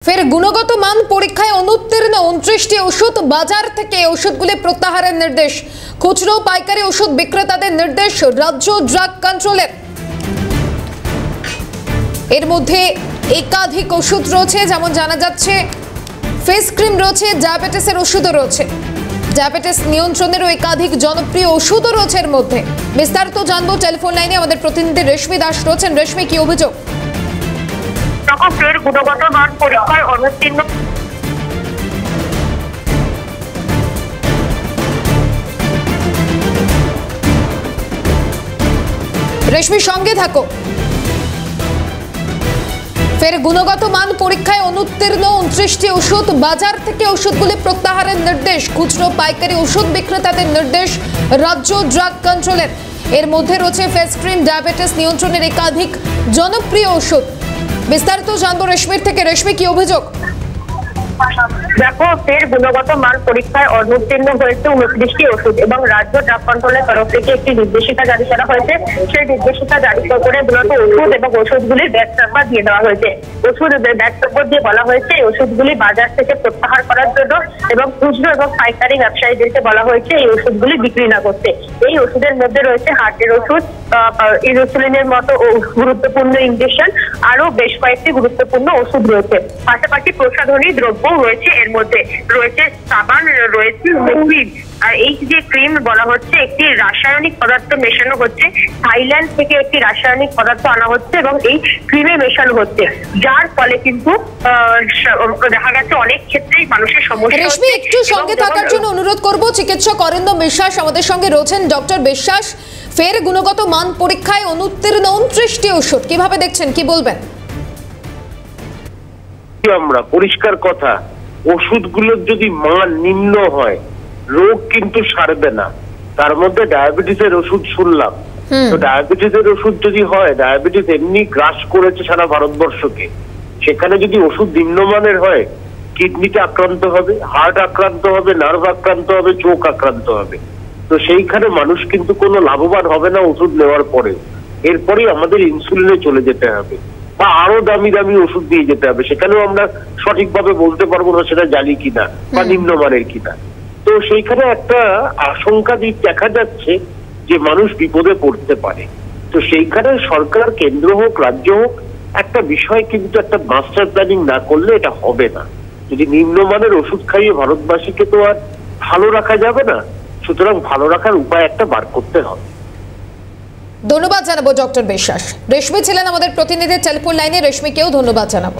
ফের গুণগত মান পরীক্ষায় অনুত্তীর্ণ 29টি ওষুধ বাজার থেকে ওষুধগুলি প্রত্যাহারের নির্দেশ। খুচরো পাইকারি ওষুধ বিক্রেতাদের নির্দেশ রাজ্য ড্রাগ কন্ট্রোলের। এর মধ্যে একাধিক ওষুধ রয়েছে, যেমন জানা যাচ্ছে ফেস ক্রিম রয়েছে, ডায়াবেটিসের ওষুধও রয়েছে, ডায়াবেটিস নিয়ন্ত্রণেরও একাধিক জনপ্রিয় ওষুধও রয়েছে এর মধ্যে। বিস্তারিত জানবো টেলিফোন লাইনে আমাদের প্রতিনিধি রেশমি দাস রয়েছেন। রেশমি, কি অভিযোগ? ফের গুণগত মান পরীক্ষায় অনুত্তীর্ণ রেশমি, সঙ্গে থাকো। ফের গুণগত মান পরীক্ষায় অনুত্তীর্ণ 29টি ওষুধ বাজার থেকে ওষুধগুলি প্রত্যাহারের নির্দেশ। খুচরো পাইকারি ওষুধ বিক্রেতাদের নির্দেশ রাজ্য ড্রাগ কন্ট্রোলের। এর মধ্যে রয়েছে ফেস ক্রিম, ডায়াবেটিস নিয়ন্ত্রণের একাধিক জনপ্রিয় ওষুধ। বিস্তারিত জানবো রেশমির থেকে। রেশমি, কি অভিযোগ? দেখো, ফের গুণগত মান পরীক্ষায় অনুত্তীর্ণ হয়েছে 29টি ওষুধ এবং রাজ্য ড্রাগ কন্ট্রোলের তরফ থেকে একটি নির্দেশিকা জারি করা হয়েছে। সেই নির্দেশিকা জারি করে মূলত ওষুধ এবং ওষুধগুলির ব্যাচ নাম্বার দিয়ে দেওয়া হয়েছে। ওষুধের ব্যাচ নম্বর দিয়ে বলা হয়েছে এই ওষুধগুলি বাজার থেকে প্রত্যাহার করার জন্য এবং খুচরো এবং পাইকারি ব্যবসায়ীদেরকে বলা হয়েছে এই ওষুধগুলি বিক্রি না করতে। এই ওষুধের মধ্যে রয়েছে হার্টের ওষুধ, ইনসুলিনের মতো গুরুত্বপূর্ণ ইনজেকশন, আরো বেশ কয়েকটি গুরুত্বপূর্ণ ওষুধ রয়েছে। পাশাপাশি প্রসাধনী দ্রব্য রয়েছে, এর মধ্যে রয়েছে সাবান, রয়েছে লিকুইড। আর এই যে ক্রিম বলা হচ্ছে, একটি রাসায়নিক পদার্থ মেশানো হচ্ছে, থাইল্যান্ড থেকে একটি রাসায়নিক পদার্থ আনা হচ্ছে এবং এই ক্রিমে মেশানো হচ্ছে, যার ফলে কিন্তু দেখা গেছে অনেক ক্ষেত্রেই মানুষের সমস্যা। রেশমি, একটু সঙ্গে থাকার জন্য অনুরোধ করব। চিকিৎসক অরিন্দম বিশ্বাস আমাদের সঙ্গে রয়েছেন। ডক্টর বিশ্বাস, ফের গুণগত মান পরীক্ষায় অনুত্তীর্ণ 29টি ওষুধ কিভাবে দেখছেন, কি বলবেন? আমরা পরিষ্কার কথা, ওষুধগুলোর যদি মান নিম্ন হয় রোগ কিন্তু সারবে না। তার মধ্যে ডায়াবেটিসের ওষুধ শুনলাম, তো ডায়াবেটিসের ওষুধ যদি হয়, ডায়াবেটিস এমনি গ্রাস করেছে সারা ভারতবর্ষকে, সেখানে যদি ওষুধ নিম্নমানের হয়, কিডনিতে আক্রান্ত হবে, হার্ট আক্রান্ত হবে, নার্ভ আক্রান্ত হবে, চোখ আক্রান্ত হবে। তো সেইখানে মানুষ কিন্তু কোনো লাভবান হবে না ওষুধ নেওয়ার পরে। এরপরেই আমাদের ইনসুলিনে চলে যেতে হবে বা আরো দামি দামি ওষুধ দিয়ে যেতে হবে। সেখানেও আমরা সঠিকভাবে বলতে পারবো না সেটা জালি কিনা বা নিম্নমানের কিনা। তো সেইখানে একটা আশঙ্কা দিক দেখা যাচ্ছে যে মানুষ বিপদে পড়তে পারে। তো সেইখানে সরকার, কেন্দ্র হোক রাজ্য হোক, একটা বিষয় কিন্তু একটা মাস্টার প্ল্যানিং না করলে এটা হবে না। যদি নিম্নমানের ওষুধ খাইয়ে ভারতবাসীকে তো আর ভালো রাখা যাবে না। সুতরাং ভালো রাখার উপায় একটা বার করতে হবে। ধন্যবাদ জানাবো ডক্টর বিশ্বাস। রেশমি ছিলেন আমাদের প্রতিনিধি টেলিফোন লাইনে। রেশমিকেও ধন্যবাদ জানাবো।